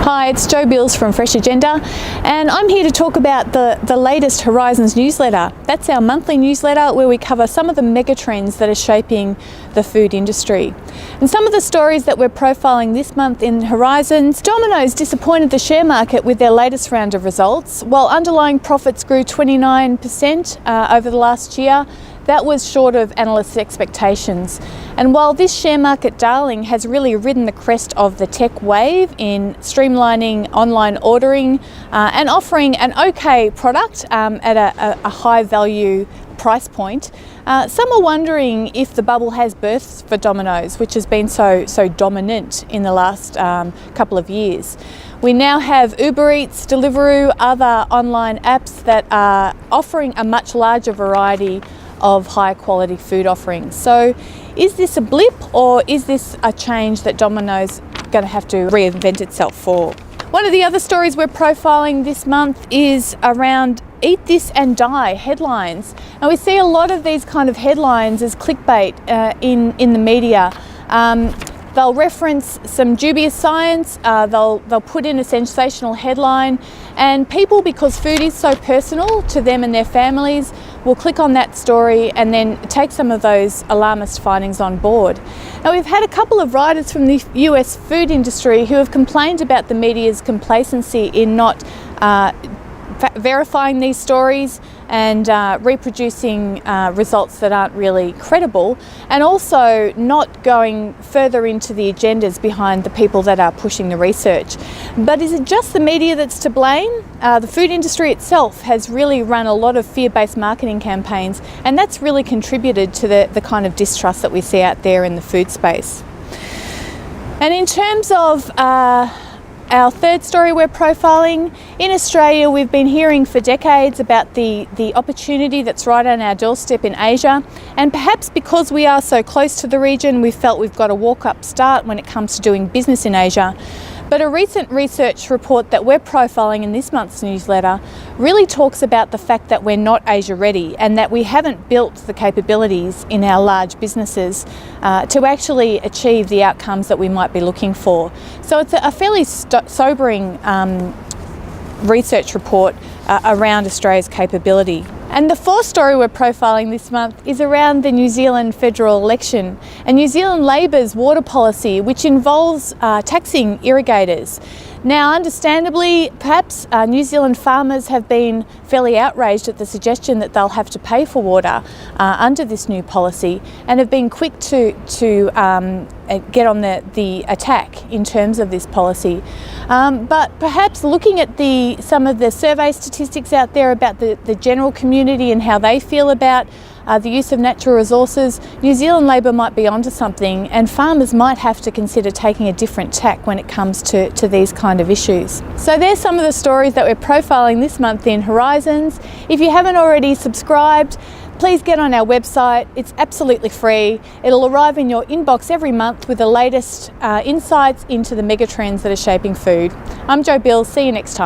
Hi, it's Jo Bills from Freshagenda, and I'm here to talk about the latest Horizons newsletter. That's our monthly newsletter where we cover some of the megatrends that are shaping the food industry. And some of the stories that we're profiling this month in Horizons: Domino's disappointed the share market with their latest round of results. While underlying profits grew 29% over the last year, that was short of analysts' expectations. And while this share market darling has really ridden the crest of the tech wave in streamlining online ordering and offering an okay product at a high value price point, some are wondering if the bubble has burst for Domino's, which has been so dominant in the last couple of years. We now have Uber Eats, Deliveroo, other online apps that are offering a much larger variety of high quality food offerings. So is this a blip, or is this a change that Domino's going to have to reinvent itself for? One of the other stories we're profiling this month is around eat this and die headlines. Now we see a lot of these kind of headlines as clickbait in the media. They'll reference some dubious science, they'll put in a sensational headline, and people, because food is so personal to them and their families, will click on that story and then take some of those alarmist findings on board. Now we've had a couple of writers from the US food industry who have complained about the media's complacency in not verifying these stories and reproducing results that aren't really credible, and also not going further into the agendas behind the people that are pushing the research. But is it just the media that's to blame? The food industry itself has really run a lot of fear-based marketing campaigns, and that's really contributed to the kind of distrust that we see out there in the food space. And in terms of our third story we're profiling, in Australia we've been hearing for decades about the opportunity that's right on our doorstep in Asia, and perhaps because we are so close to the region, we felt we've got a walk-up start when it comes to doing business in Asia. But a recent research report that we're profiling in this month's newsletter really talks about the fact that we're not Asia ready, and that we haven't built the capabilities in our large businesses to actually achieve the outcomes that we might be looking for. So it's a fairly sobering research report around Australia's capability. And the fourth story we're profiling this month is around the New Zealand federal election and New Zealand Labor's water policy, which involves taxing irrigators. Now, understandably, perhaps New Zealand farmers have been fairly outraged at the suggestion that they'll have to pay for water under this new policy, and have been quick to get on the attack in terms of this policy. But perhaps looking at some of the survey statistics out there about the general community and how they feel about the use of natural resources, New Zealand Labor might be onto something, and farmers might have to consider taking a different tack when it comes to these kind of issues. So there's some of the stories that we're profiling this month in Horizons. If you haven't already subscribed, please get on our website. It's absolutely free. It'll arrive in your inbox every month with the latest insights into the megatrends that are shaping food. I'm Jo Bills. See you next time.